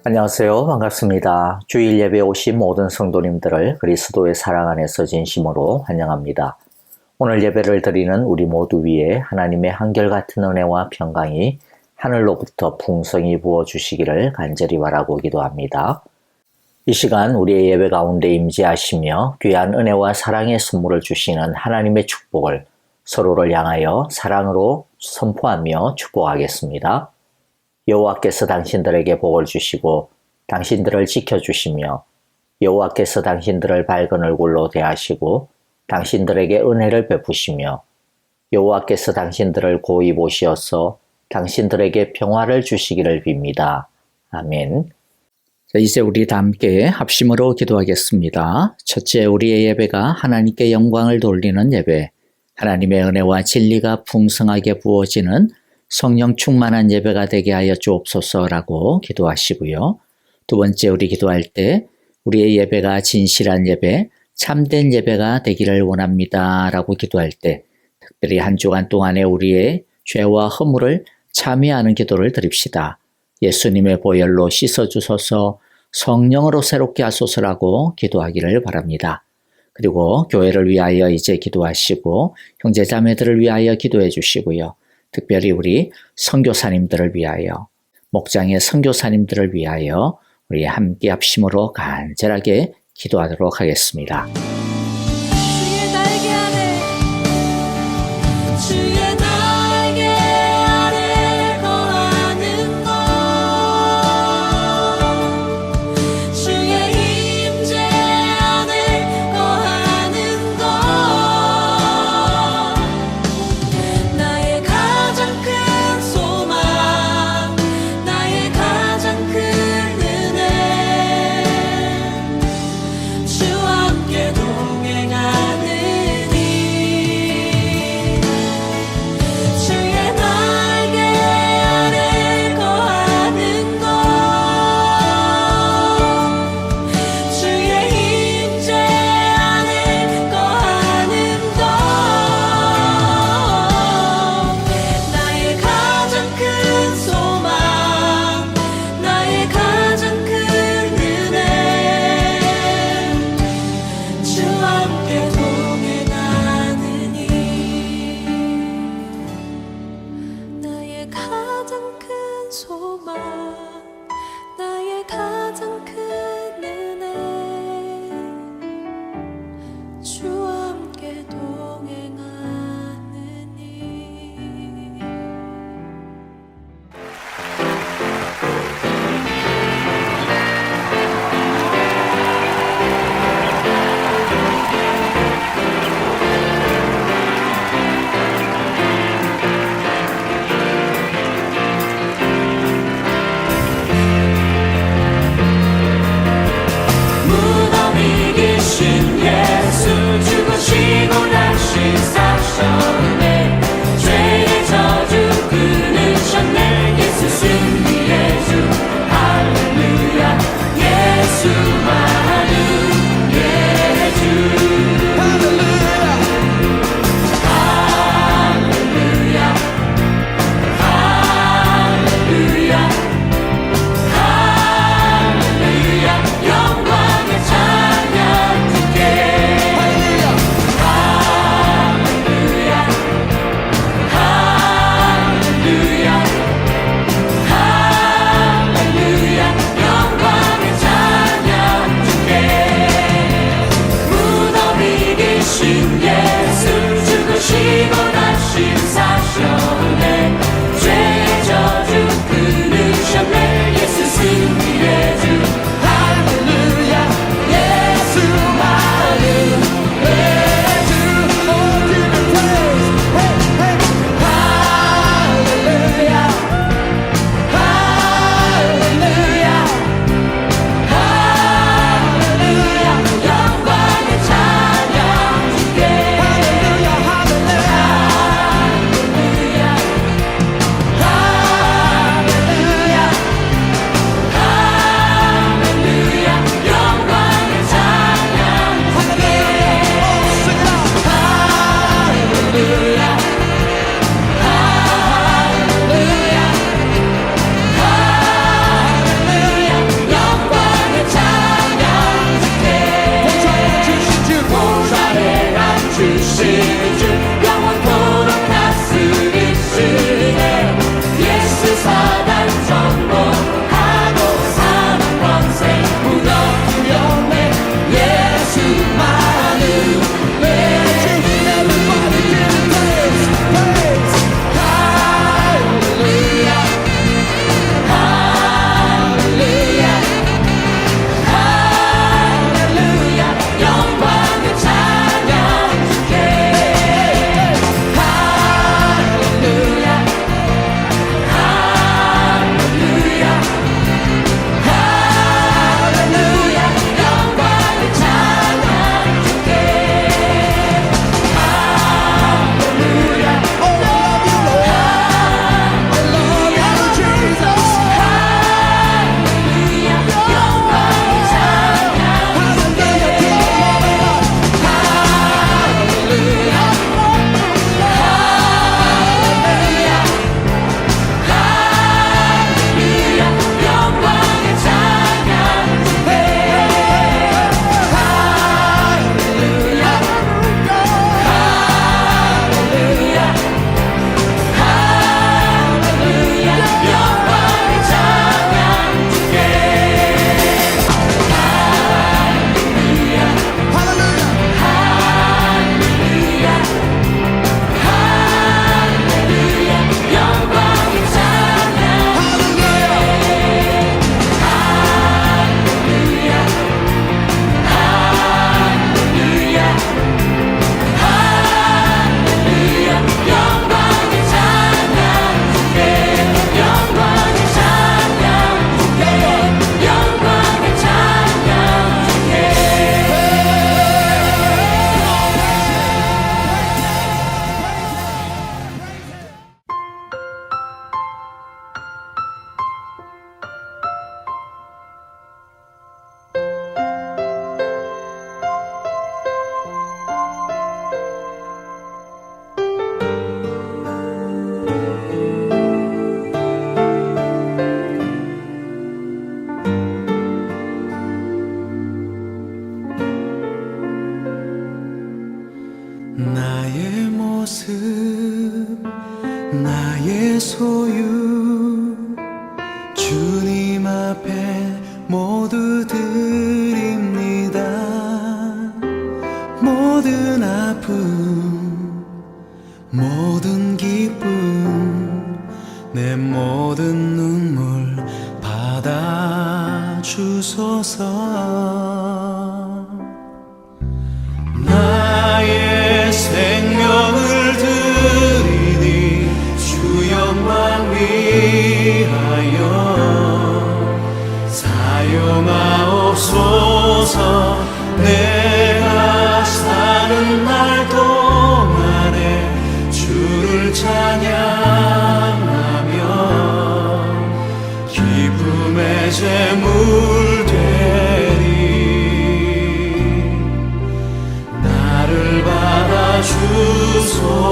안녕하세요. 반갑습니다. 주일 예배에 오신 모든 성도님들을 그리스도의 사랑 안에서 진심으로 환영합니다. 오늘 예배를 드리는 우리 모두 위에 하나님의 한결같은 은혜와 평강이 하늘로부터 풍성히 부어주시기를 간절히 바라고 기도합니다. 이 시간 우리의 예배 가운데 임재하시며 귀한 은혜와 사랑의 선물을 주시는 하나님의 축복을 서로를 향하여 사랑으로 선포하며 축복하겠습니다. 여호와께서 당신들에게 복을 주시고 당신들을 지켜주시며 여호와께서 당신들을 밝은 얼굴로 대하시고 당신들에게 은혜를 베푸시며 여호와께서 당신들을 고이 보시어서 당신들에게 평화를 주시기를 빕니다. 아멘. 자, 이제 우리 다 함께 합심으로 기도하겠습니다. 첫째, 우리의 예배가 하나님께 영광을 돌리는 예배, 하나님의 은혜와 진리가 풍성하게 부어지는 성령 충만한 예배가 되게 하여 주옵소서라고 기도하시고요. 두 번째, 우리 기도할 때 우리의 예배가 진실한 예배, 참된 예배가 되기를 원합니다 라고 기도할 때 특별히 한 주간 동안에 우리의 죄와 허물을 참여하는 기도를 드립시다. 예수님의 보혈로 씻어주소서, 성령으로 새롭게 하소서라고 기도하기를 바랍니다. 그리고 교회를 위하여 이제 기도하시고 형제자매들을 위하여 기도해 주시고요. 특별히 우리 선교사님들을 위하여, 목장의 선교사님들을 위하여 우리 함께 합심으로 간절하게 기도하도록 하겠습니다. 주의 날개 아래 거하는 것, 주의 임재 안에 거하는 것, 나의 가장 큰 소망, 나의 가장 큰 은혜, 주와 함께 동행하느니, 주의 날개 아래 거하는 것, 주의 임재 안에 거하는 것, 나의 가장 큰 소망, 나의 가장 큰 은혜, 주와 함께 동행하느니, 나의 가장 큰 소망, 나의 가장 큰 은혜, 주와 함께 동행하느니. 모든 눈물 받아주소서. 나의 생명을 드리니 주 영광 위하여 사용하옵소서. 내가 사는 날 동안에 주를 찬양하며 기쁨의 제물 되리. 나를 받아주소서.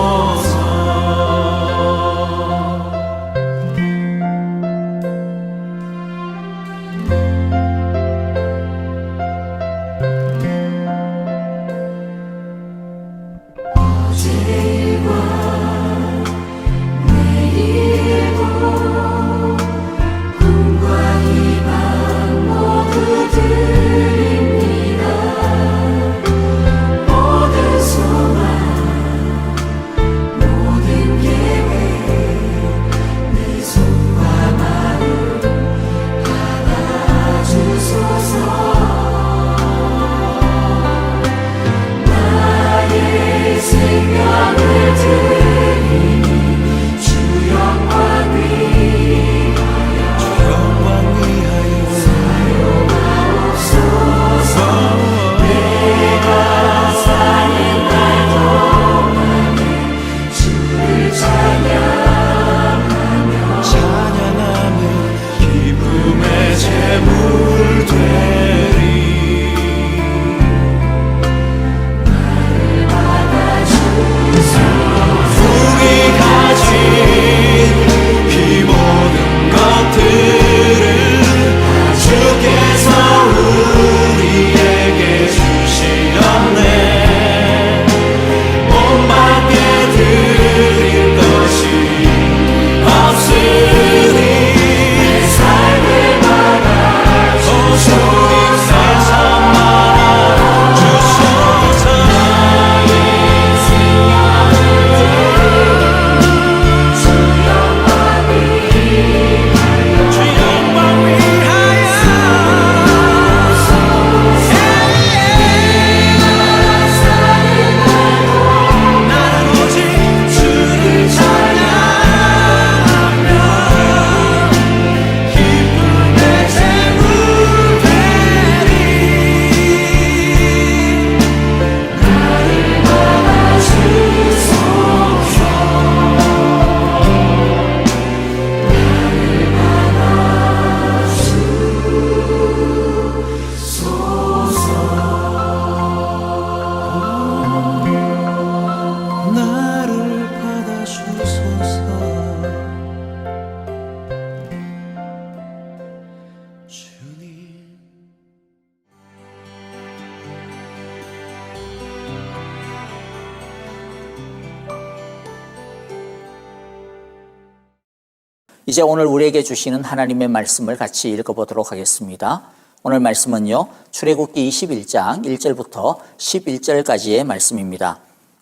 이제 오늘 우리에게 주시는 하나님의 말씀을 같이 읽어보도록 하겠습니다. 오늘 말씀은요, 출애굽기 21장 1절부터 11절까지의 말씀입니다.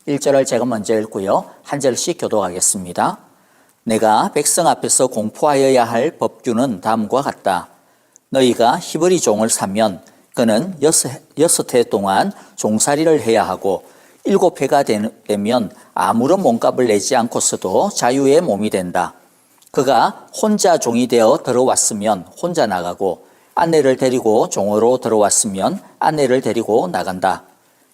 1절을 제가 먼저 읽고요, 한 절씩 교독하겠습니다. 내가 백성 앞에서 공포하여야 할 법규는 다음과 같다. 너희가 히브리 종을 사면 그는 여섯 해 동안 종살이를 해야 하고 7해가 되면 아무런 몸값을 내지 않고서도 자유의 몸이 된다. 그가 혼자 종이 되어 들어왔으면 혼자 나가고 아내를 데리고 종으로 들어왔으면 아내를 데리고 나간다.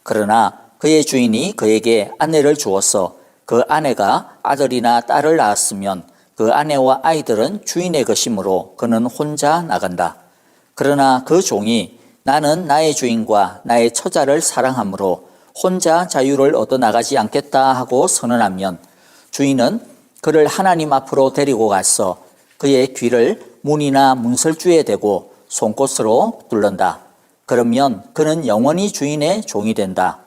그러나 그의 주인이 그에게 아내를 주어서 그 아내가 아들이나 딸을 낳았으면 그 아내와 아이들은 주인의 것이므로 그는 혼자 나간다. 그러나 그 종이 나는 나의 주인과 나의 처자를 사랑하므로 혼자 자유를 얻어나가지 않겠다 하고 선언하면 주인은 그를 하나님 앞으로 데리고 가서 그의 귀를 문이나 문설주에 대고 송곳으로 뚫는다. 그러면 그는 영원히 주인의 종이 된다.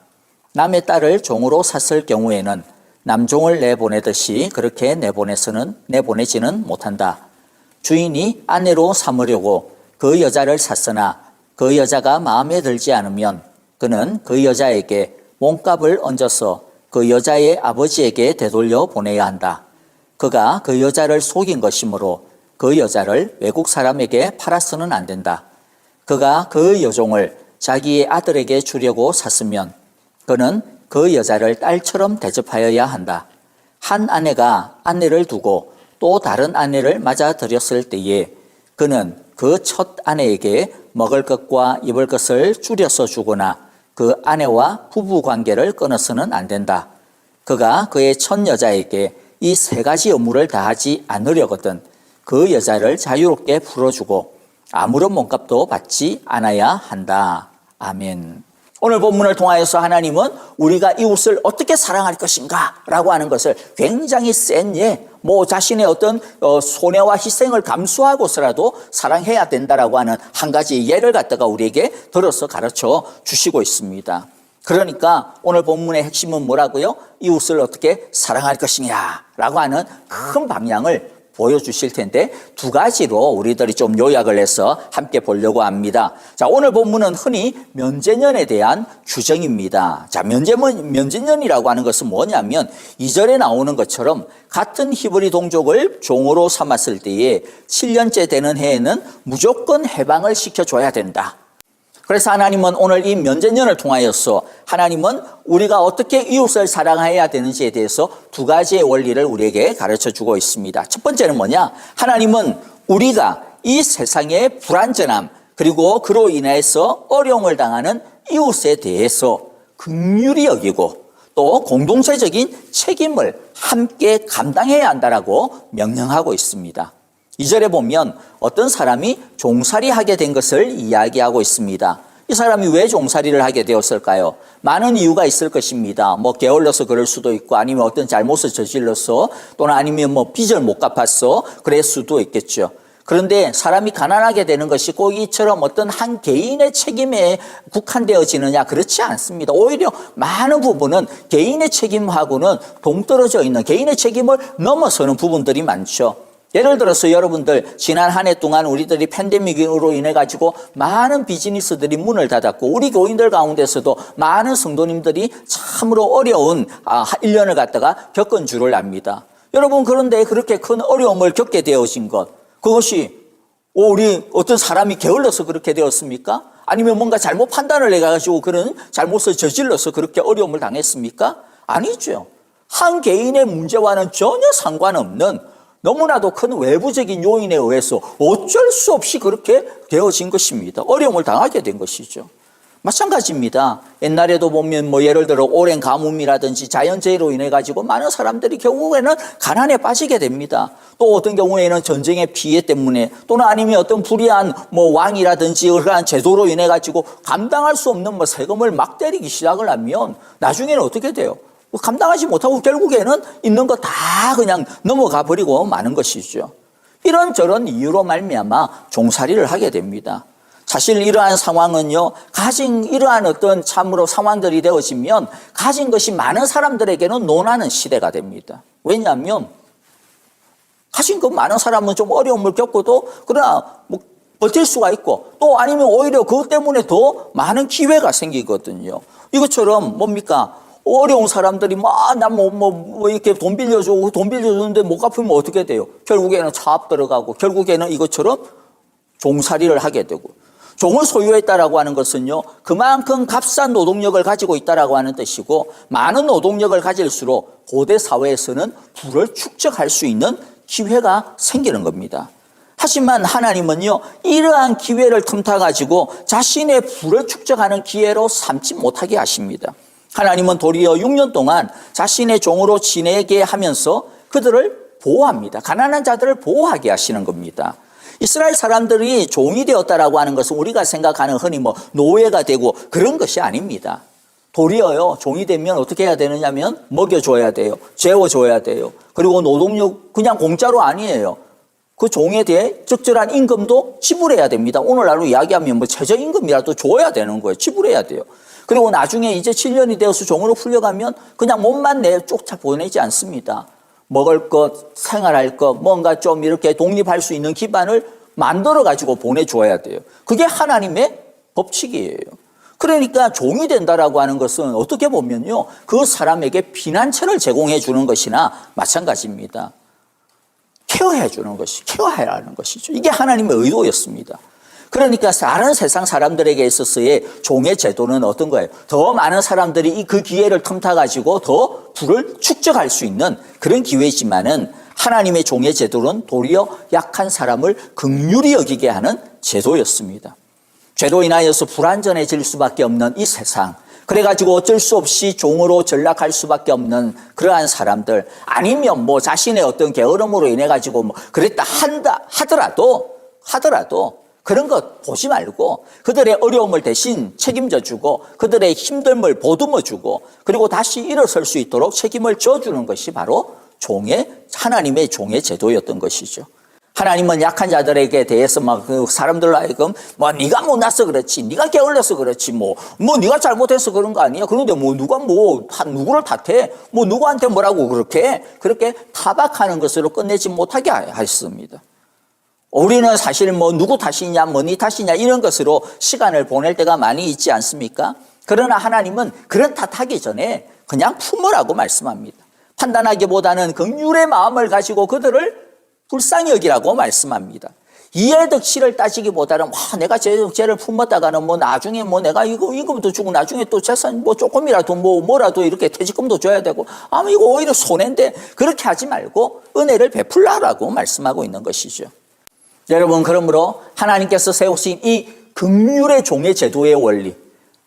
남의 딸을 종으로 샀을 경우에는 남종을 내보내듯이 그렇게 내보내지는 못한다. 주인이 아내로 삼으려고 그 여자를 샀으나 그 여자가 마음에 들지 않으면 그는 그 여자에게 몸값을 얹어서 그 여자의 아버지에게 되돌려 보내야 한다. 그가 그 여자를 속인 것이므로 그 여자를 외국 사람에게 팔아서는 안 된다. 그가 그 여종을 자기의 아들에게 주려고 샀으면 그는 그 여자를 딸처럼 대접하여야 한다. 한 아내가 아내를 두고 또 다른 아내를 맞아들였을 때에 그는 그 첫 아내에게 먹을 것과 입을 것을 줄여서 주거나 그 아내와 부부 관계를 끊어서는 안 된다. 그가 그의 첫 여자에게 이 세 가지 의무를 다하지 않으려거든 그 여자를 자유롭게 풀어주고 아무런 몸값도 받지 않아야 한다. 아멘. 오늘 본문을 통하여서 하나님은 우리가 이웃을 어떻게 사랑할 것인가 라고 하는 것을 굉장히 센 자신의 어떤 손해와 희생을 감수하고서라도 사랑해야 된다라고 하는 한 가지 예를 갖다가 우리에게 들어서 가르쳐 주시고 있습니다. 그러니까 오늘 본문의 핵심은 뭐라고요? 이웃을 어떻게 사랑할 것이냐 라고 하는 큰 방향을 보여주실 텐데 두 가지로 우리들이 좀 요약을 해서 함께 보려고 합니다. 자, 오늘 본문은 흔히 면제년에 대한 규정입니다. 자, 면제년이라고 하는 것은 뭐냐면 2절에 나오는 것처럼 같은 히브리 동족을 종으로 삼았을 때에 7년째 되는 해에는 무조건 해방을 시켜줘야 된다. 그래서 하나님은 오늘 이 면제년을 통하여서 하나님은 우리가 어떻게 이웃을 사랑해야 되는지에 대해서 두 가지의 원리를 우리에게 가르쳐 주고 있습니다. 첫 번째는 뭐냐? 하나님은 우리가 이 세상의 불완전함 그리고 그로 인해서 어려움을 당하는 이웃에 대해서 긍휼히 여기고 또 공동체적인 책임을 함께 감당해야 한다라고 명령하고 있습니다. 2절에 보면 어떤 사람이 종살이 하게 된 것을 이야기하고 있습니다. 이 사람이 왜 종살이를 하게 되었을까요? 많은 이유가 있을 것입니다. 게을러서 그럴 수도 있고 아니면 어떤 잘못을 저질러서 또는 아니면 빚을 못 갚았어 그럴 수도 있겠죠. 그런데 사람이 가난하게 되는 것이 꼭 이처럼 어떤 한 개인의 책임에 국한되어지느냐 그렇지 않습니다. 오히려 많은 부분은 개인의 책임하고는 동떨어져 있는 개인의 책임을 넘어서는 부분들이 많죠. 예를 들어서 여러분들 지난 한 해 동안 우리들이 팬데믹으로 인해 가지고 많은 비즈니스들이 문을 닫았고 우리 교인들 가운데서도 많은 성도님들이 참으로 어려운 1년을 갖다가 겪은 줄을 압니다. 여러분 그런데 그렇게 큰 어려움을 겪게 되어진 것 그것이 우리 어떤 사람이 게을러서 그렇게 되었습니까? 아니면 뭔가 잘못 판단을 해가지고 그런 잘못을 저질러서 그렇게 어려움을 당했습니까? 아니죠. 한 개인의 문제와는 전혀 상관없는 너무나도 큰 외부적인 요인에 의해서 어쩔 수 없이 그렇게 되어진 것입니다. 어려움을 당하게 된 것이죠. 마찬가지입니다. 옛날에도 보면 예를 들어 오랜 가뭄이라든지 자연재해로 인해 가지고 많은 사람들이 결국에는 가난에 빠지게 됩니다. 또 어떤 경우에는 전쟁의 피해 때문에 또는 아니면 어떤 불의한 왕이라든지 그러한 제도로 인해 가지고 감당할 수 없는 세금을 막 때리기 시작을 하면 나중에는 어떻게 돼요? 감당하지 못하고 결국에는 있는 거 다 그냥 넘어가 버리고 마는 것이죠. 이런저런 이유로 말미암아 종살이를 하게 됩니다. 사실 이러한 상황은요, 가진 이러한 어떤 참으로 상황들이 되어지면 가진 것이 많은 사람들에게는 논하는 시대가 됩니다. 왜냐하면 가진 것 많은 사람은 좀 어려움을 겪고도 그러나 버틸 수가 있고 또 아니면 오히려 그것 때문에 더 많은 기회가 생기거든요. 이것처럼 뭡니까? 어려운 사람들이 이렇게 돈 빌려주는데 못 갚으면 어떻게 돼요? 결국에는 차압 들어가고 결국에는 이것처럼 종살이를 하게 되고 종을 소유했다라고 하는 것은요, 그만큼 값싼 노동력을 가지고 있다라고 하는 뜻이고 많은 노동력을 가질수록 고대 사회에서는 부를 축적할 수 있는 기회가 생기는 겁니다. 하지만 하나님은요, 이러한 기회를 틈타가지고 자신의 부를 축적하는 기회로 삼지 못하게 하십니다. 하나님은 도리어 6년 동안 자신의 종으로 지내게 하면서 그들을 보호합니다. 가난한 자들을 보호하게 하시는 겁니다. 이스라엘 사람들이 종이 되었다라고 하는 것은 우리가 생각하는 흔히 노예가 되고 그런 것이 아닙니다. 도리어요, 종이 되면 어떻게 해야 되느냐면 먹여줘야 돼요. 재워줘야 돼요. 그리고 노동력 그냥 공짜로 아니에요. 그 종에 대해 적절한 임금도 지불해야 됩니다. 오늘날로 이야기하면 최저임금이라도 줘야 되는 거예요. 지불해야 돼요. 그리고 나중에 이제 7년이 되어서 종으로 풀려가면 그냥 몸만 쫓아 보내지 않습니다. 먹을 것, 생활할 것, 뭔가 좀 이렇게 독립할 수 있는 기반을 만들어가지고 보내줘야 돼요. 그게 하나님의 법칙이에요. 그러니까 종이 된다라고 하는 것은 어떻게 보면요, 그 사람에게 피난처를 제공해 주는 것이나 마찬가지입니다. 케어해 주는 것이, 케어해야 하는 것이죠. 이게 하나님의 의도였습니다. 그러니까 다른 세상 사람들에게 있어서의 종의 제도는 어떤 거예요? 더 많은 사람들이 그 기회를 틈타가지고 더 부를 축적할 수 있는 그런 기회이지만은 하나님의 종의 제도는 도리어 약한 사람을 긍휼히 여기게 하는 제도였습니다. 죄로 인하여서 불완전해질 수밖에 없는 이 세상, 그래가지고 어쩔 수 없이 종으로 전락할 수밖에 없는 그러한 사람들, 아니면 뭐 자신의 어떤 게으름으로 인해가지고 뭐 그랬다 하더라도 그런 것 보지 말고 그들의 어려움을 대신 책임져 주고 그들의 힘듦을 보듬어 주고 그리고 다시 일어설 수 있도록 책임을 져주는 것이 바로 하나님의 종의 제도였던 것이죠. 하나님은 약한 자들에게 대해서 막 그 사람들로 하여금 뭐 네가 못나서 그렇지, 네가 게을러서 그렇지, 뭐 네가 잘못해서 그런 거 아니야. 그런데 뭐 누가 누구를 탓해? 뭐 누구한테 뭐라고 그렇게 타박하는 것으로 끝내지 못하게 하였습니다. 우리는 사실 뭐 누구 탓이냐, 뭐 네 탓이냐 이런 것으로 시간을 보낼 때가 많이 있지 않습니까? 그러나 하나님은 그런 탓하기 전에 그냥 품으라고 말씀합니다. 판단하기보다는 긍휼의 마음을 가지고 그들을 불쌍히 여기라고 말씀합니다. 이해 득실을 따지기보다는 내가 죄를 품었다가는 뭐 나중에 뭐 내가 이거부터 주고 나중에 또 재산 뭐 조금이라도 뭐라도 이렇게 퇴직금도 줘야 되고 이거 오히려 손해인데 그렇게 하지 말고 은혜를 베풀라라고 말씀하고 있는 것이죠. 여러분, 그러므로 하나님께서 세우신 이 긍휼의 종의 제도의 원리,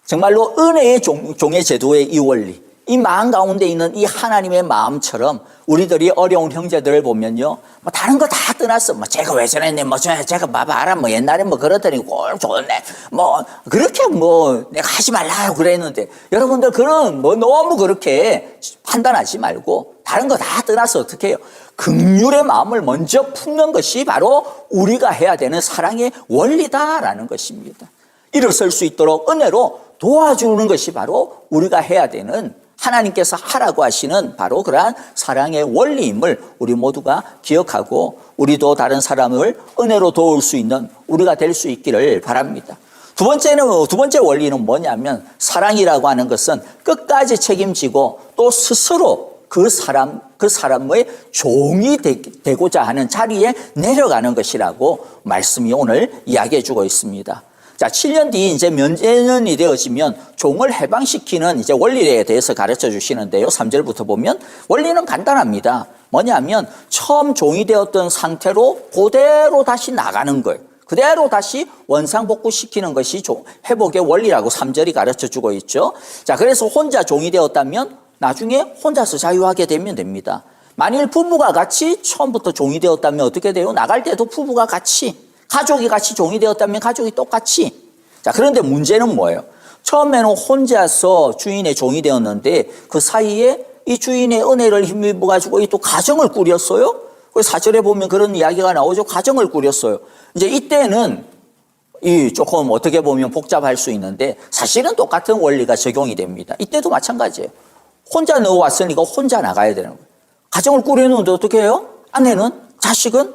정말로 은혜의 종의 제도의 이 원리, 이 마음 가운데 있는 이 하나님의 마음처럼 우리들이 어려운 형제들을 보면요, 뭐 다른 거 다 떠났어. 뭐 제가 왜 저랬네, 뭐 제가 봐봐라, 뭐 옛날에 뭐 그러더니 꼴 좋네, 뭐 그렇게 뭐 내가 하지 말라고 그랬는데, 여러분들 그런 뭐 너무 그렇게 판단하지 말고 다른 거 다 떠나서 어떻게 해요? 긍휼의 마음을 먼저 품는 것이 바로 우리가 해야 되는 사랑의 원리다라는 것입니다. 일어설 수 있도록 은혜로 도와주는 것이 바로 우리가 해야 되는, 하나님께서 하라고 하시는 바로 그러한 사랑의 원리임을 우리 모두가 기억하고 우리도 다른 사람을 은혜로 도울 수 있는 우리가 될 수 있기를 바랍니다. 두 번째 원리는 뭐냐면, 사랑이라고 하는 것은 끝까지 책임지고 또 스스로 그 사람의 종이 되고자 하는 자리에 내려가는 것이라고 말씀이 오늘 이야기해 주고 있습니다. 자, 7년 뒤 이제 면제년이 되어지면 종을 해방시키는 이제 원리에 대해서 가르쳐 주시는데요. 3절부터 보면 원리는 간단합니다. 뭐냐면 처음 종이 되었던 상태로 그대로 다시 나가는 거예요. 그대로 다시 원상복구시키는 것이 회복의 원리라고 3절이 가르쳐 주고 있죠. 자, 그래서 혼자 종이 되었다면 나중에 혼자서 자유하게 되면 됩니다. 만일 부부가 같이 처음부터 종이 되었다면 어떻게 돼요? 나갈 때도 부부가 같이, 가족이 같이 종이 되었다면 가족이 똑같이. 자, 그런데 문제는 뭐예요? 처음에는 혼자서 주인의 종이 되었는데 그 사이에 이 주인의 은혜를 힘입어가지고 또 가정을 꾸렸어요. 그래서 4절에 보면 그런 이야기가 나오죠. 가정을 꾸렸어요. 이제 이때는 조금 어떻게 보면 복잡할 수 있는데 사실은 똑같은 원리가 적용이 됩니다. 이때도 마찬가지예요. 혼자 넣어왔으니까 혼자 나가야 되는 거예요. 가정을 꾸려놓는데 어떻게 해요? 아내는, 자식은,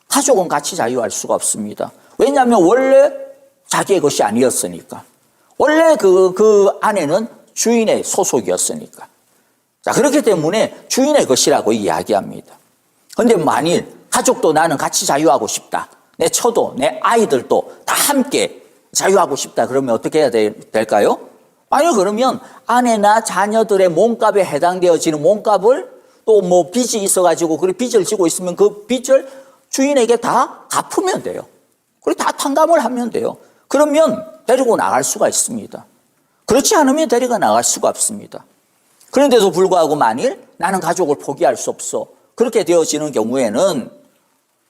가족은 같이 자유할 수가 없습니다. 왜냐하면 원래 자기의 것이 아니었으니까. 원래 그 아내는 주인의 소속이었으니까. 자, 그렇기 때문에 주인의 것이라고 이야기합니다. 그런데 만일 가족도 나는 같이 자유하고 싶다, 내 처도, 내 아이들도 다 함께 자유하고 싶다, 그러면 어떻게 해야 될까요? 아니, 그러면 아내나 자녀들의 몸값에 해당되어지는 몸값을 또 뭐 빚이 있어가지고 그 빚을 지고 있으면 그 빚을 주인에게 다 갚으면 돼요. 그리고 다 탕감을 하면 돼요. 그러면 데리고 나갈 수가 있습니다. 그렇지 않으면 데리고 나갈 수가 없습니다. 그런데도 불구하고 만일 나는 가족을 포기할 수 없어, 그렇게 되어지는 경우에는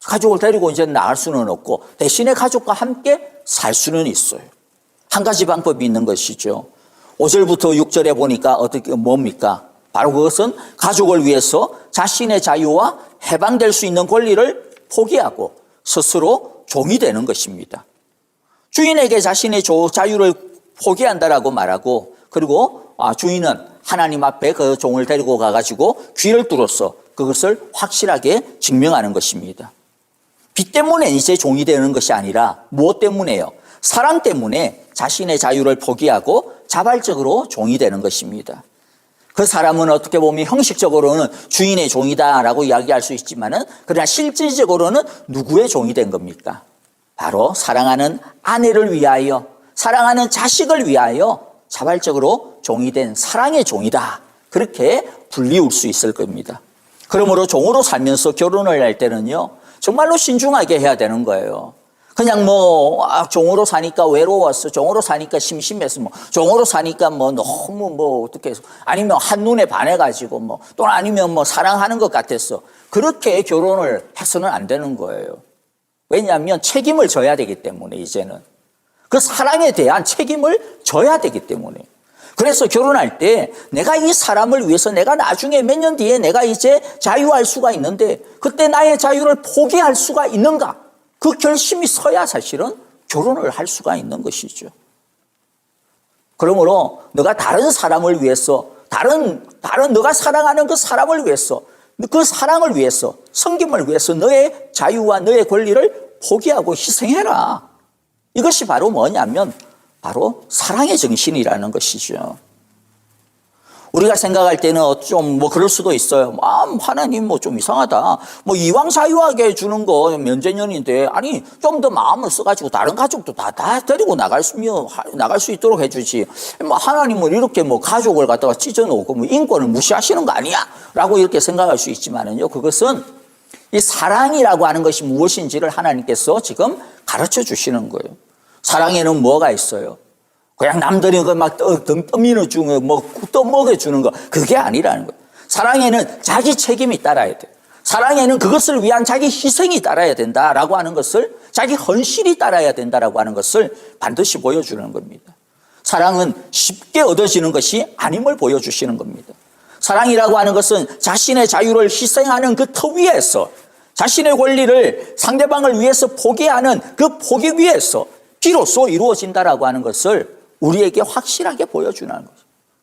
가족을 데리고 이제 나갈 수는 없고 대신에 가족과 함께 살 수는 있어요. 한 가지 방법이 있는 것이죠. 5절부터 6절에 보니까 뭡니까? 바로 그것은 가족을 위해서 자신의 자유와 해방될 수 있는 권리를 포기하고 스스로 종이 되는 것입니다. 주인에게 자신의 자유를 포기한다라고 말하고, 그리고 주인은 하나님 앞에 그 종을 데리고 가가지고 귀를 뚫어서 그것을 확실하게 증명하는 것입니다. 빚 때문에 이제 종이 되는 것이 아니라 무엇 때문에요? 사랑 때문에 자신의 자유를 포기하고 자발적으로 종이 되는 것입니다. 그 사람은 어떻게 보면 형식적으로는 주인의 종이다라고 이야기할 수 있지만은 그러나 실질적으로는 누구의 종이 된 겁니까? 바로 사랑하는 아내를 위하여, 사랑하는 자식을 위하여 자발적으로 종이 된 사랑의 종이다. 그렇게 불리울 수 있을 겁니다. 그러므로 종으로 살면서 결혼을 할 때는요, 정말로 신중하게 해야 되는 거예요. 그냥 종으로 사니까 외로웠어. 종으로 사니까 심심했어. 종으로 사니까 너무 어떻게 해서. 아니면 한눈에 반해가지고 또는 아니면 사랑하는 것 같았어. 그렇게 결혼을 해서는 안 되는 거예요. 왜냐하면 책임을 져야 되기 때문에, 이제는. 그 사랑에 대한 책임을 져야 되기 때문에. 그래서 결혼할 때 내가 이 사람을 위해서 내가 나중에 몇 년 뒤에 내가 이제 자유할 수가 있는데 그때 나의 자유를 포기할 수가 있는가? 그 결심이 서야 사실은 결혼을 할 수가 있는 것이죠. 그러므로 너가 다른 사람을 위해서, 다른 너가 사랑하는 그 사람을 위해서, 그 사랑을 위해서, 섬김을 위해서 너의 자유와 너의 권리를 포기하고 희생해라. 이것이 바로 뭐냐면 바로 사랑의 정신이라는 것이죠. 우리가 생각할 때는 좀 그럴 수도 있어요. 하나님 좀 이상하다. 이왕 자유하게 해주는 거 면제년인데, 아니, 좀 더 마음을 써가지고 다른 가족도 다 데리고 나갈 수 있도록 해주지. 하나님은 이렇게 가족을 갖다가 찢어놓고 인권을 무시하시는 거 아니야? 라고 이렇게 생각할 수 있지만은요, 그것은 이 사랑이라고 하는 것이 무엇인지를 하나님께서 지금 가르쳐 주시는 거예요. 사랑에는 뭐가 있어요? 그냥 남들이 등 떠밀어주는 떠먹여주는 거, 그게 아니라는 거예요. 사랑에는 자기 책임이 따라야 돼요. 사랑에는 그것을 위한 자기 희생이 따라야 된다라고 하는 것을, 자기 헌신이 따라야 된다라고 하는 것을 반드시 보여주는 겁니다. 사랑은 쉽게 얻어지는 것이 아님을 보여주시는 겁니다. 사랑이라고 하는 것은 자신의 자유를 희생하는 그 터 위에서, 자신의 권리를 상대방을 위해서 포기하는 그 포기 위에서 비로소 이루어진다라고 하는 것을 우리에게 확실하게 보여주는 거죠.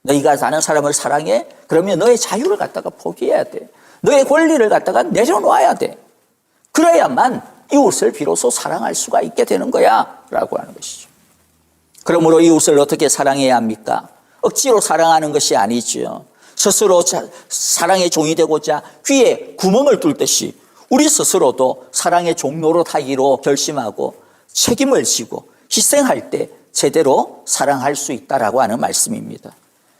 너희가 다른 사람을 사랑해? 그러면 너의 자유를 갖다가 포기해야 돼. 너의 권리를 갖다가 내려놓아야 돼. 그래야만 이웃을 비로소 사랑할 수가 있게 되는 거야 라고 하는 것이죠. 그러므로 이웃을 어떻게 사랑해야 합니까? 억지로 사랑하는 것이 아니죠. 스스로 사랑의 종이 되고자 귀에 구멍을 뚫듯이 우리 스스로도 사랑의 종로로 타기로 결심하고 책임을 지고 희생할 때 제대로 사랑할 수 있다라고 하는 말씀입니다.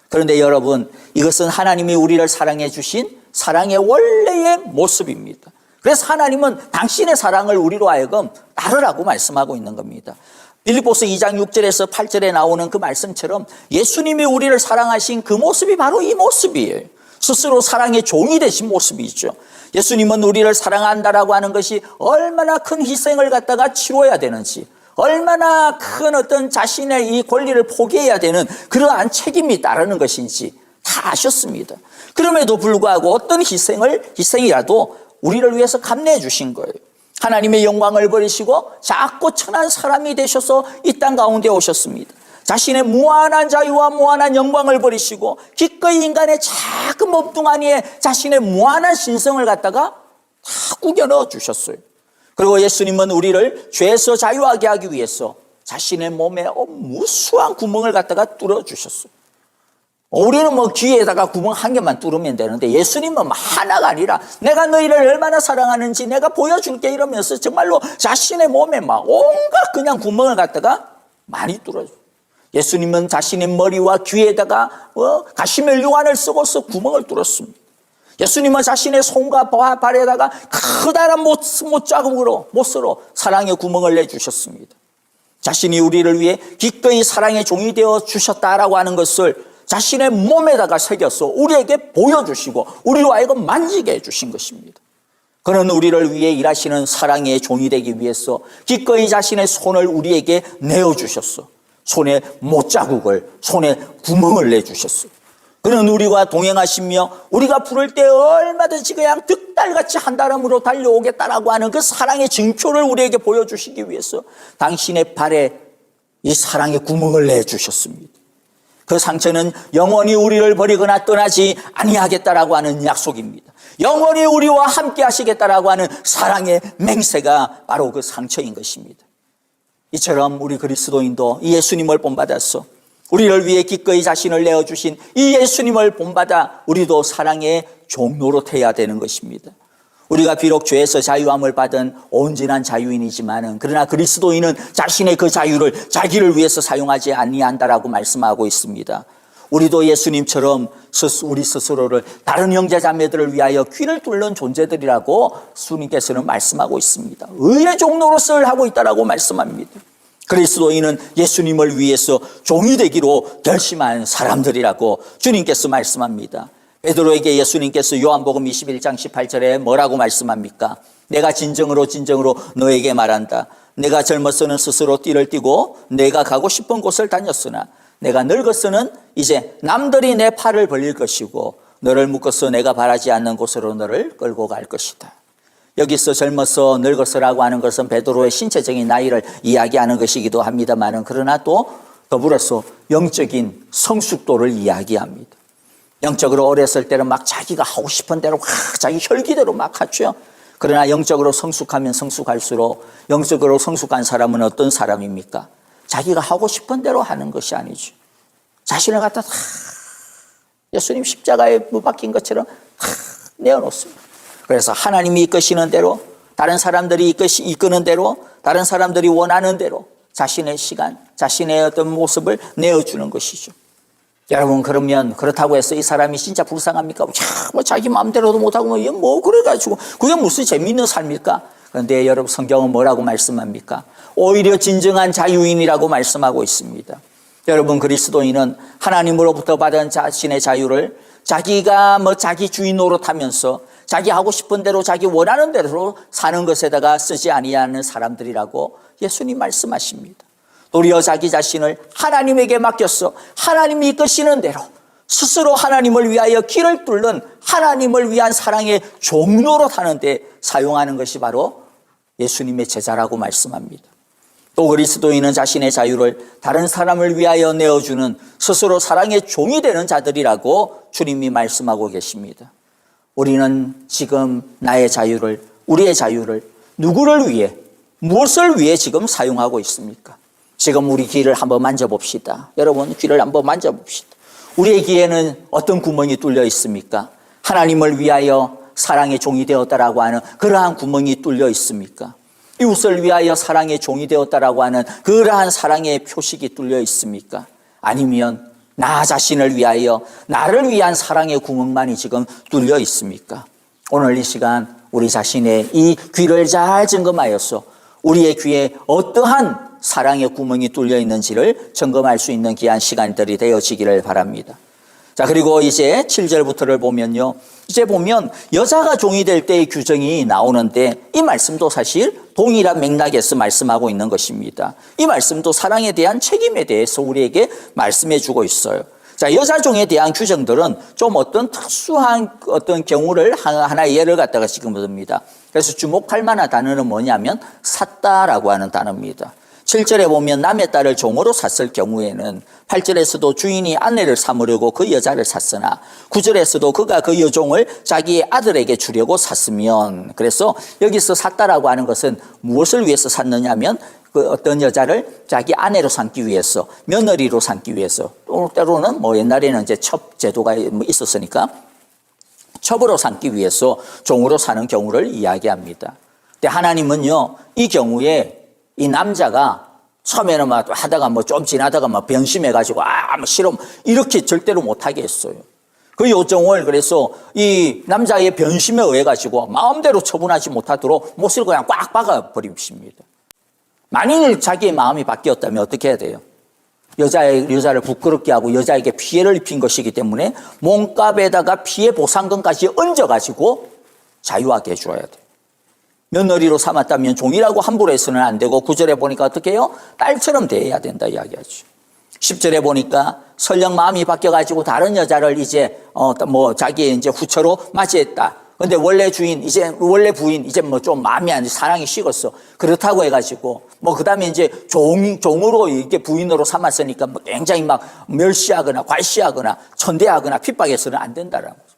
그런데 여러분, 이것은 하나님이 우리를 사랑해 주신 사랑의 원래의 모습입니다. 그래서 하나님은 당신의 사랑을 우리로 하여금 따르라고 말씀하고 있는 겁니다. 빌립보서 2장 6절에서 8절에 나오는 그 말씀처럼 예수님이 우리를 사랑하신 그 모습이 바로 이 모습이에요. 스스로 사랑의 종이 되신 모습이죠. 예수님은 우리를 사랑한다라고 하는 것이 얼마나 큰 희생을 갖다가 치러야 되는지, 얼마나 큰 어떤 자신의 이 권리를 포기해야 되는 그러한 책임이 따르는 것인지 다 아셨습니다. 그럼에도 불구하고 어떤 희생이라도 우리를 위해서 감내해 주신 거예요. 하나님의 영광을 버리시고 작고 천한 사람이 되셔서 이 땅 가운데 오셨습니다. 자신의 무한한 자유와 무한한 영광을 버리시고 기꺼이 인간의 작은 몸뚱 아니에 자신의 무한한 신성을 갖다가 다 구겨 넣어 주셨어요. 그리고 예수님은 우리를 죄에서 자유하게 하기 위해서 자신의 몸에 무수한 구멍을 갖다가 뚫어 주셨어요. 우리는 귀에다가 구멍 한 개만 뚫으면 되는데 예수님은 하나가 아니라 내가 너희를 얼마나 사랑하는지 내가 보여줄게 이러면서 정말로 자신의 몸에 온갖 그냥 구멍을 갖다가 많이 뚫어줘요. 예수님은 자신의 머리와 귀에다가 가시멜 유관을 쓰고서 구멍을 뚫었습니다. 예수님은 자신의 손과 발에다가 커다란 못으로 사랑의 구멍을 내주셨습니다. 자신이 우리를 위해 기꺼이 사랑의 종이 되어 주셨다라고 하는 것을 자신의 몸에다가 새겨서 우리에게 보여주시고 우리로 하여금 만지게 해주신 것입니다. 그는 우리를 위해 일하시는 사랑의 종이 되기 위해서 기꺼이 자신의 손을 우리에게 내어주셨어. 손에 못자국을, 손에 구멍을 내주셨어요. 그는 우리와 동행하시며 우리가 부를 때 얼마든지 그냥 득달같이 한다름으로 달려오겠다라고 하는 그 사랑의 증표를 우리에게 보여주시기 위해서 당신의 발에 이 사랑의 구멍을 내주셨습니다. 그 상처는 영원히 우리를 버리거나 떠나지 아니하겠다라고 하는 약속입니다. 영원히 우리와 함께 하시겠다라고 하는 사랑의 맹세가 바로 그 상처인 것입니다. 이처럼 우리 그리스도인도 이 예수님을 본받아서 우리를 위해 기꺼이 자신을 내어주신 이 예수님을 본받아 우리도 사랑의 종로로 태야 되는 것입니다. 우리가 비록 죄에서 자유함을 받은 온전한 자유인이지만은 그러나 그리스도인은 자신의 그 자유를 자기를 위해서 사용하지 아니한다라고 말씀하고 있습니다. 우리도 예수님처럼 우리 스스로를 다른 형제자매들을 위하여 귀를 뚫는 존재들이라고 주님께서는 말씀하고 있습니다. 의의 종로로서 하고 있다라고 말씀합니다. 그리스도인은 예수님을 위해서 종이 되기로 결심한 사람들이라고 주님께서 말씀합니다. 베드로에게 예수님께서 요한복음 21장 18절에 뭐라고 말씀합니까? 내가 진정으로 너에게 말한다. 내가 젊어서는 스스로 띠를 띠고 내가 가고 싶은 곳을 다녔으나 내가 늙어서는 이제 남들이 내 팔을 벌릴 것이고 너를 묶어서 내가 바라지 않는 곳으로 너를 끌고 갈 것이다. 여기서 젊어서 늙어서라고 하는 것은 베드로의 신체적인 나이를 이야기하는 것이기도 합니다만 그러나 또 더불어서 영적인 성숙도를 이야기합니다. 영적으로 어렸을 때는 막 자기가 하고 싶은 대로 자기 혈기대로 막 하죠. 그러나 영적으로 성숙하면 성숙할수록 영적으로 성숙한 사람은 어떤 사람입니까? 자기가 하고 싶은 대로 하는 것이 아니죠. 자신을 갖다 다 예수님 십자가에 못 박힌 것처럼 다 내어놓습니다. 그래서 하나님이 이끄시는 대로 다른 사람들이 이끄는 대로 다른 사람들이 원하는 대로 자신의 시간, 자신의 어떤 모습을 내어주는 것이죠. 여러분 그러면 그렇다고 해서 이 사람이 진짜 불쌍합니까? 뭐 자기 마음대로도 못하고 뭐 그래가지고 그게 무슨 재미있는 삶일까? 그런데 여러분 성경은 뭐라고 말씀합니까? 오히려 진정한 자유인이라고 말씀하고 있습니다. 여러분 그리스도인은 하나님으로부터 받은 자신의 자유를 자기가 자기 주인 노릇하면서 자기 하고 싶은 대로 자기 원하는 대로 사는 것에다가 쓰지 아니하는 사람들이라고 예수님 말씀하십니다. 도리어 자기 자신을 하나님에게 맡겨서 하나님이 이끄시는 대로 스스로 하나님을 위하여 길을 뚫는 하나님을 위한 사랑의 종로로 타는데 사용하는 것이 바로 예수님의 제자라고 말씀합니다. 또 그리스도인은 자신의 자유를 다른 사람을 위하여 내어주는 스스로 사랑의 종이 되는 자들이라고 주님이 말씀하고 계십니다. 우리는 지금 나의 자유를, 우리의 자유를 누구를 위해, 무엇을 위해 지금 사용하고 있습니까? 지금 우리 귀를 한번 만져봅시다. 여러분 귀를 한번 만져봅시다. 우리의 귀에는 어떤 구멍이 뚫려 있습니까? 하나님을 위하여 사랑의 종이 되었다라고 하는 그러한 구멍이 뚫려 있습니까? 이웃을 위하여 사랑의 종이 되었다라고 하는 그러한 사랑의 표식이 뚫려 있습니까? 아니면 나 자신을 위하여 나를 위한 사랑의 구멍만이 지금 뚫려 있습니까? 오늘 이 시간 우리 자신의 이 귀를 잘 점검하여서 우리의 귀에 어떠한 사랑의 구멍이 뚫려 있는지를 점검할 수 있는 귀한 시간들이 되어지기를 바랍니다. 자, 그리고 이제 7절부터를 보면요. 이제 보면 여자가 종이 될 때의 규정이 나오는데 이 말씀도 사실 동일한 맥락에서 말씀하고 있는 것입니다. 이 말씀도 사랑에 대한 책임에 대해서 우리에게 말씀해 주고 있어요. 자, 여자종에 대한 규정들은 좀 어떤 특수한 어떤 경우를 하나의 예를 갖다가 지금 듭니다. 그래서 주목할 만한 단어는 뭐냐면 샀다라고 하는 단어입니다. 7절에 보면 남의 딸을 종으로 샀을 경우에는 8절에서도 주인이 아내를 삼으려고 그 여자를 샀으나 9절에서도 그가 그 여종을 자기의 아들에게 주려고 샀으면, 그래서 여기서 샀다라고 하는 것은 무엇을 위해서 샀느냐면 그 어떤 여자를 자기 아내로 삼기 위해서, 며느리로 삼기 위해서, 또 때로는 뭐 옛날에는 이제 첩 제도가 있었으니까 첩으로 삼기 위해서 종으로 사는 경우를 이야기합니다. 근데 하나님은요, 이 경우에 이 남자가 처음에는 막 하다가 뭐 좀 지나다가 막 변심해가지고 뭐 싫어 이렇게 절대로 못하게 했어요. 그 요정을 그래서 이 남자의 변심에 의해 가지고 마음대로 처분하지 못하도록 못을 그냥 꽉 박아버리십니다. 만일 자기의 마음이 바뀌었다면 어떻게 해야 돼요? 여자를 부끄럽게 하고 여자에게 피해를 입힌 것이기 때문에 몸값에다가 피해 보상금까지 얹어가지고 자유하게 해줘야 돼요. 며느리로 삼았다면 종이라고 함부로 해서는 안 되고 9절에 보니까 어떻게 해요? 딸처럼 대해야 된다 이야기하죠. 10절에 보니까 설령 마음이 바뀌어가지고 다른 여자를 이제 뭐 자기의 이제 후처로 맞이했다. 근데 원래 부인 이제 뭐 좀 마음이 안 돼, 사랑이 식었어. 그렇다고 해가지고 뭐 그다음에 이제 종으로 이렇게 부인으로 삼았으니까 뭐 굉장히 막 멸시하거나 괄시하거나 천대하거나 핍박해서는 안 된다라는 거죠.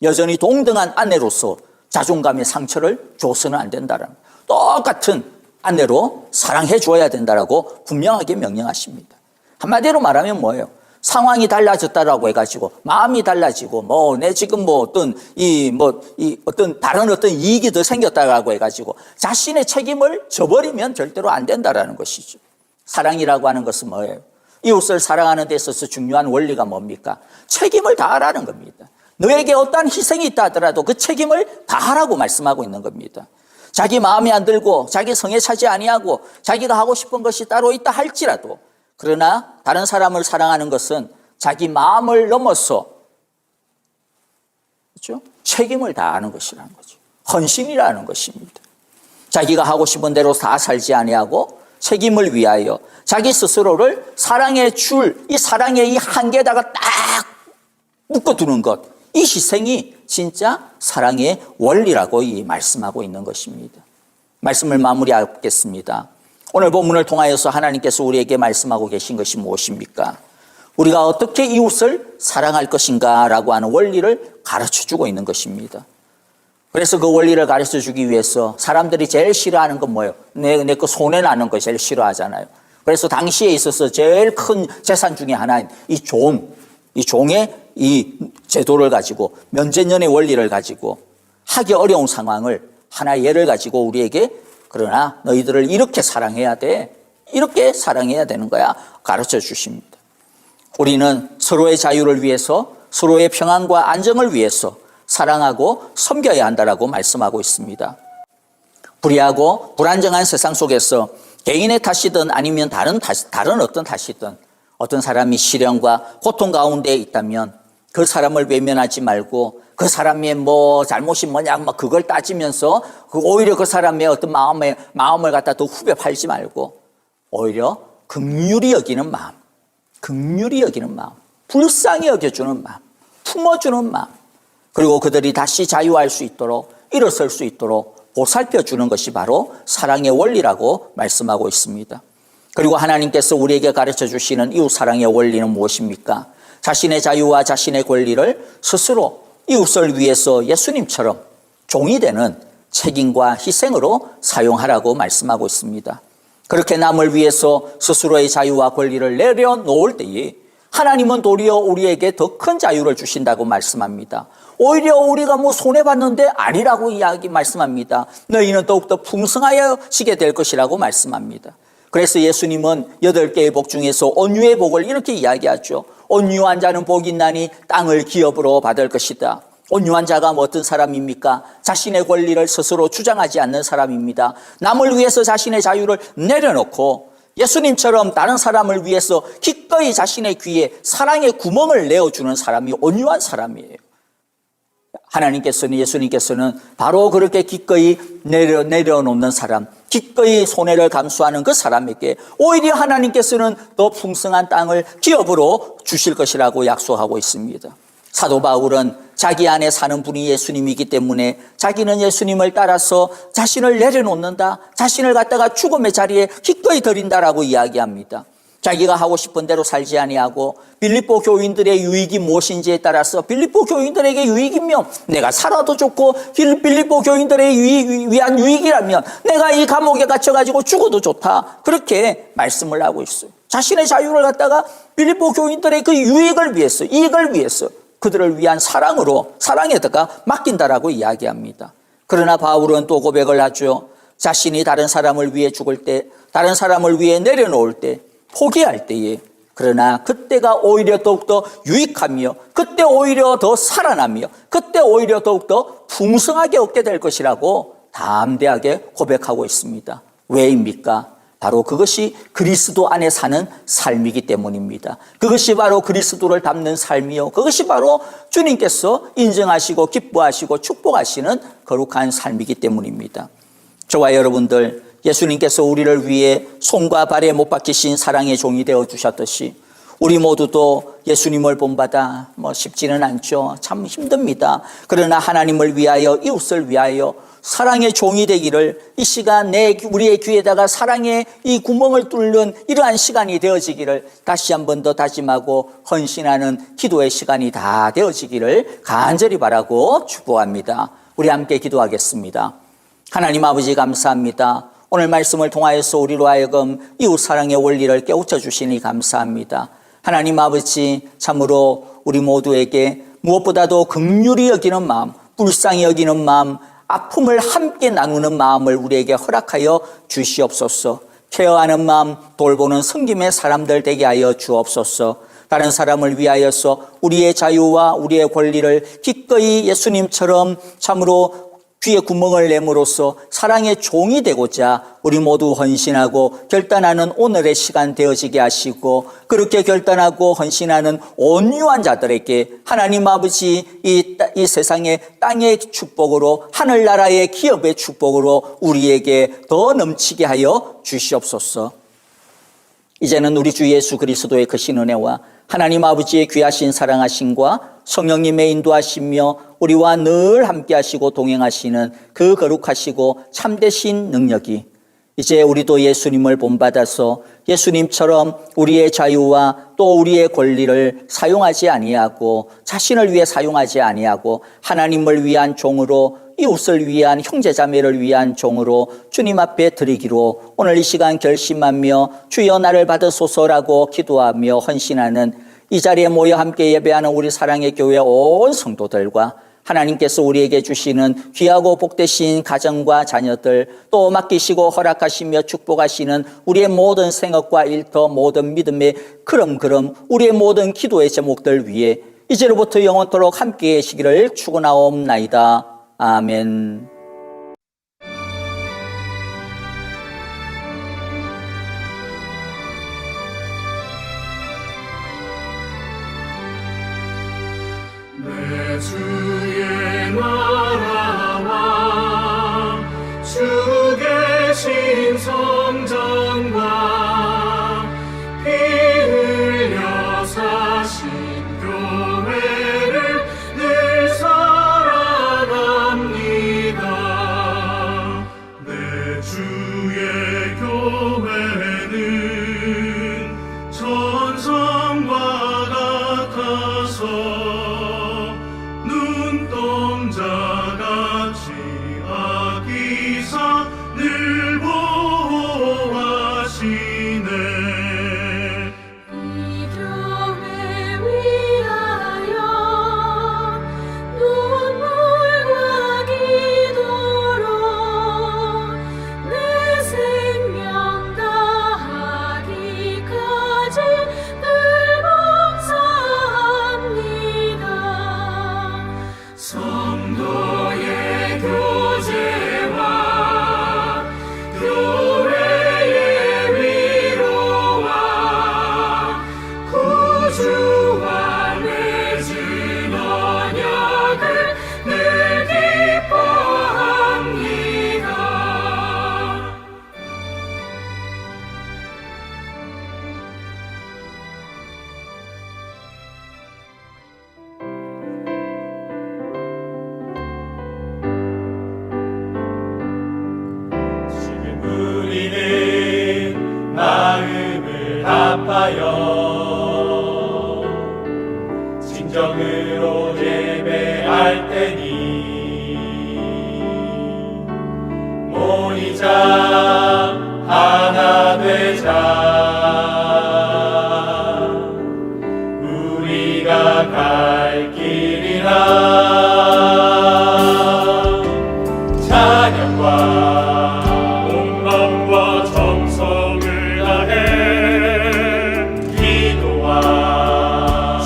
여전히 동등한 아내로서 자존감의 상처를 줘서는 안 된다라는 거예요. 똑같은 아내로 사랑해 줘야 된다라고 분명하게 명령하십니다. 한마디로 말하면 뭐예요? 상황이 달라졌다라고 해가지고 마음이 달라지고 내 지금 어떤 다른 어떤 이익이 더 생겼다라고 해가지고 자신의 책임을 져버리면 절대로 안 된다라는 것이죠. 사랑이라고 하는 것은 뭐예요? 이웃을 사랑하는 데 있어서 중요한 원리가 뭡니까? 책임을 다하라는 겁니다. 너에게 어떠한 희생이 있다 하더라도 그 책임을 다하라고 말씀하고 있는 겁니다. 자기 마음에 안 들고 자기 성에 차지 아니하고 자기가 하고 싶은 것이 따로 있다 할지라도, 그러나 다른 사람을 사랑하는 것은 자기 마음을 넘어서, 그렇죠? 책임을 다하는 것이라는 거죠. 헌신이라는 것입니다. 자기가 하고 싶은 대로 다 살지 아니하고 책임을 위하여 자기 스스로를 사랑의 줄, 이 사랑의 이 한계에다가 딱 묶어두는 것, 이 희생이 진짜 사랑의 원리라고 말씀하고 있는 것입니다. 말씀을 마무리하겠습니다. 오늘 본문을 통하여서 하나님께서 우리에게 말씀하고 계신 것이 무엇입니까? 우리가 어떻게 이웃을 사랑할 것인가 라고 하는 원리를 가르쳐주고 있는 것입니다. 그래서 그 원리를 가르쳐주기 위해서 사람들이 제일 싫어하는 건 뭐예요? 내 거 손해나는 거 제일 싫어하잖아요. 그래서 당시에 있어서 제일 큰 재산 중에 하나인 이 종의 이 제도를 가지고, 면제년의 원리를 가지고 하기 어려운 상황을 하나의 예를 가지고 우리에게, 그러나 너희들을 이렇게 사랑해야 돼, 이렇게 사랑해야 되는 거야, 가르쳐 주십니다. 우리는 서로의 자유를 위해서, 서로의 평안과 안정을 위해서 사랑하고 섬겨야 한다라고 말씀하고 있습니다. 불의하고 불안정한 세상 속에서 개인의 탓이든 아니면 다른 어떤 탓이든 어떤 사람이 시련과 고통 가운데 있다면 그 사람을 외면하지 말고 그 사람의 잘못이 뭐냐 그걸 따지면서 오히려 그 사람의 어떤 마음을 갖다 더 후벼 팔지 말고 오히려 긍휼히 여기는 마음, 불쌍히 여겨주는 마음, 품어주는 마음, 그리고 그들이 다시 자유할 수 있도록, 일어설 수 있도록 보살펴주는 것이 바로 사랑의 원리라고 말씀하고 있습니다. 그리고 하나님께서 우리에게 가르쳐 주시는 이웃 사랑의 원리는 무엇입니까? 자신의 자유와 자신의 권리를 스스로 이웃을 위해서 예수님처럼 종이 되는 책임과 희생으로 사용하라고 말씀하고 있습니다. 그렇게 남을 위해서 스스로의 자유와 권리를 내려놓을 때에 하나님은 도리어 우리에게 더 큰 자유를 주신다고 말씀합니다. 오히려 우리가 손해봤는데 아니라고 말씀합니다. 너희는 더욱더 풍성하여지게 될 것이라고 말씀합니다. 그래서 예수님은 8개의 복 중에서 온유의 복을 이렇게 이야기하죠. 온유한 자는 복이 있나니 땅을 기업으로 받을 것이다. 온유한 자가 어떤 사람입니까? 자신의 권리를 스스로 주장하지 않는 사람입니다. 남을 위해서 자신의 자유를 내려놓고 예수님처럼 다른 사람을 위해서 기꺼이 자신의 귀에 사랑의 구멍을 내어주는 사람이 온유한 사람이에요. 예수님께서는 바로 그렇게 기꺼이 내려놓는 사람, 기꺼이 손해를 감수하는 그 사람에게 오히려 하나님께서는 더 풍성한 땅을 기업으로 주실 것이라고 약속하고 있습니다. 사도 바울은 자기 안에 사는 분이 예수님이기 때문에 자기는 예수님을 따라서 자신을 내려놓는다, 자신을 갖다가 죽음의 자리에 기꺼이 드린다라고 이야기합니다. 자기가 하고 싶은 대로 살지 아니하고 빌립보 교인들의 유익이 무엇인지에 따라서 빌립보 교인들에게 유익이면 내가 살아도 좋고 빌립보 교인들의 위한 유익이라면 내가 이 감옥에 갇혀가지고 죽어도 좋다, 그렇게 말씀을 하고 있어요. 자신의 자유를 갖다가 빌립보 교인들의 그 유익을 위해서, 이익을 위해서 그들을 위한 사랑에다가 맡긴다라고 이야기합니다. 그러나 바울은 또 고백을 하죠. 자신이 다른 사람을 위해 죽을 때, 다른 사람을 위해 내려놓을 때, 포기할 때에, 그러나 그때가 오히려 더욱더 유익하며 그때 오히려 더 살아나며 그때 오히려 더욱더 풍성하게 얻게 될 것이라고 담대하게 고백하고 있습니다. 왜입니까? 바로 그것이 그리스도 안에 사는 삶이기 때문입니다. 그것이 바로 그리스도를 닮는 삶이요, 그것이 바로 주님께서 인정하시고 기뻐하시고 축복하시는 거룩한 삶이기 때문입니다. 저와 여러분들, 예수님께서 우리를 위해 손과 발에 못 박히신 사랑의 종이 되어 주셨듯이 우리 모두도 예수님을 본받아 쉽지는 않죠. 참 힘듭니다. 그러나 하나님을 위하여, 이웃을 위하여 사랑의 종이 되기를, 이 시간 우리의 귀에다가 사랑의 이 구멍을 뚫는 이러한 시간이 되어지기를 다시 한 번 더 다짐하고 헌신하는 기도의 시간이 다 되어지기를 간절히 바라고 축복합니다. 우리 함께 기도하겠습니다. 하나님 아버지 감사합니다. 오늘 말씀을 통하여서 우리로 하여금 이웃사랑의 원리를 깨우쳐 주시니 감사합니다. 하나님 아버지, 참으로 우리 모두에게 무엇보다도 긍휼히 여기는 마음, 불쌍히 여기는 마음, 아픔을 함께 나누는 마음을 우리에게 허락하여 주시옵소서. 케어하는 마음, 돌보는 섬김의 사람들 되게 하여 주옵소서. 다른 사람을 위하여서 우리의 자유와 우리의 권리를 기꺼이 예수님처럼 참으로 귀에 구멍을 내므로써 사랑의 종이 되고자 우리 모두 헌신하고 결단하는 오늘의 시간 되어지게 하시고, 그렇게 결단하고 헌신하는 온유한 자들에게 하나님 아버지 이 세상의 땅의 축복으로, 하늘나라의 기업의 축복으로 우리에게 더 넘치게 하여 주시옵소서. 이제는 우리 주 예수 그리스도의 크신 은혜와 하나님 아버지의 귀하신 사랑하심과 성령님의 인도하시며 우리와 늘 함께 하시고 동행하시는 그 거룩하시고 참되신 능력이 이제 우리도 예수님을 본받아서 예수님처럼 우리의 자유와 또 우리의 권리를 사용하지 아니하고 자신을 위해 사용하지 아니하고 하나님을 위한 종으로, 이웃을 위한, 형제자매를 위한 종으로 주님 앞에 드리기로 오늘 이 시간 결심하며 주여 나를 받으소서라고 기도하며 헌신하는 이 자리에 모여 함께 예배하는 우리 사랑의 교회 온 성도들과 하나님께서 우리에게 주시는 귀하고 복되신 가정과 자녀들, 또 맡기시고 허락하시며 축복하시는 우리의 모든 생업과 일터, 모든 믿음의 그럼 우리의 모든 기도의 제목들 위에 이제로부터 영원토록 함께 계시기를 축원하옵나이다. 아멘. 내 주의 나라와 주 계신 성전과 피 흘려 사신 교회를 늘 사랑합니다. 내 주의 교회는 천성과 같아서 눈동자같이 아기사 늘 보호하시네. 이 교회 위하여 눈물과 기도로 내 생명 다하기까지 늘 봉사합니다. 성도의 교제와 교회의 위로와 구주와 맺은 언약을 늘 기뻐합니다. 지금 우리는 마음을 합하여 진정으로 예배할 때니 모이자 하나 되자. 우리가 갈 길이라 찬양과 온 마음과 정성을 다해 기도와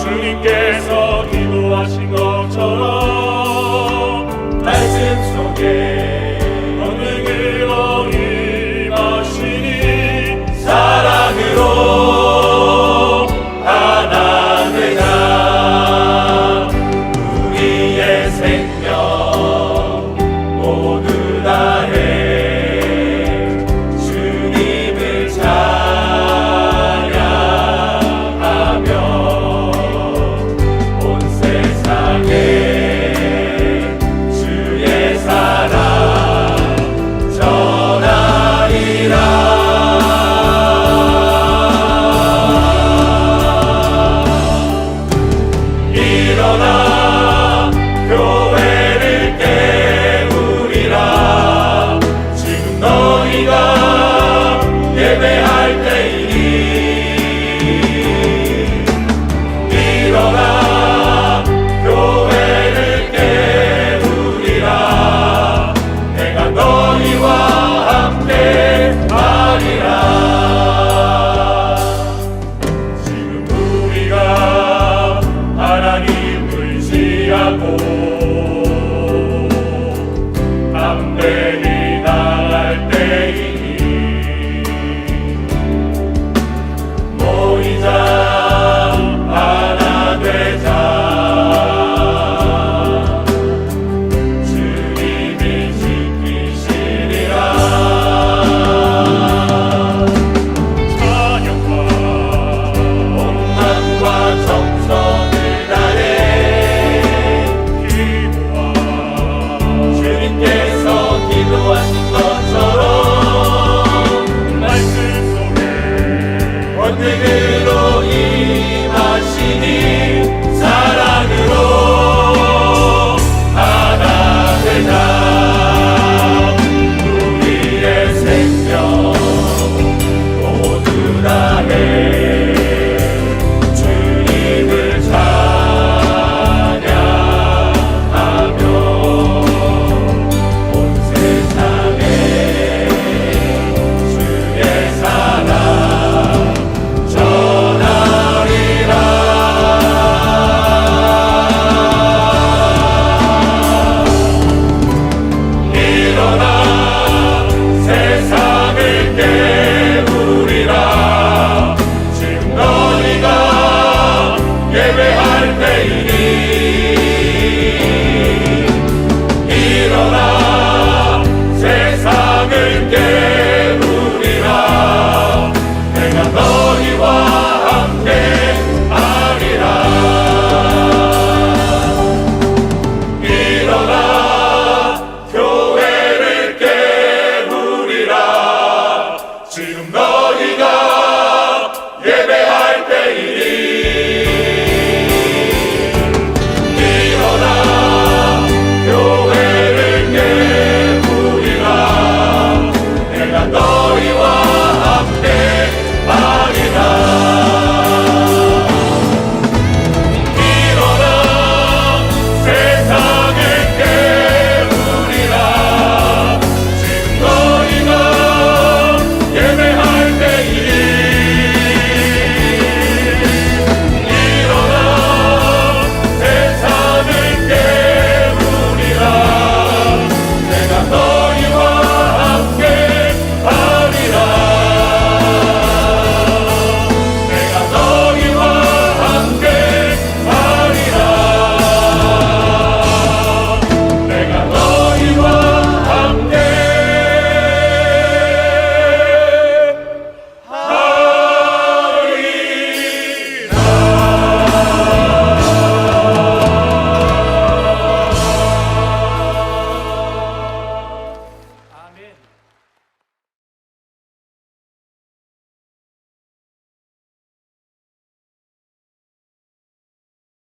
주님께서 기도하신 것처럼 말씀 속에 권능으로 임하시니 사랑 하리라. 지금 우리가 하나님을 의지하고 담대히 나갈 때이니 모이자 하나 되자. 주님이 지키시리라. 찬양과 온망과 정성을 다해 기도와 주님께서 기도하신 것처럼 말씀 속에 권능으로 임하시니 사랑으로 하나 되자. 우리의 생명 모두 다해 주님을 찬양하며 온 세상에 주의 사랑 전하리라. 일어나 세상을 깨우리라. 지금 너희가 예배할 때이니 일어나 세상을 깨우리라. 내가 너희와 함께 하리라. 일어나 교회를 깨우리라. 지금 너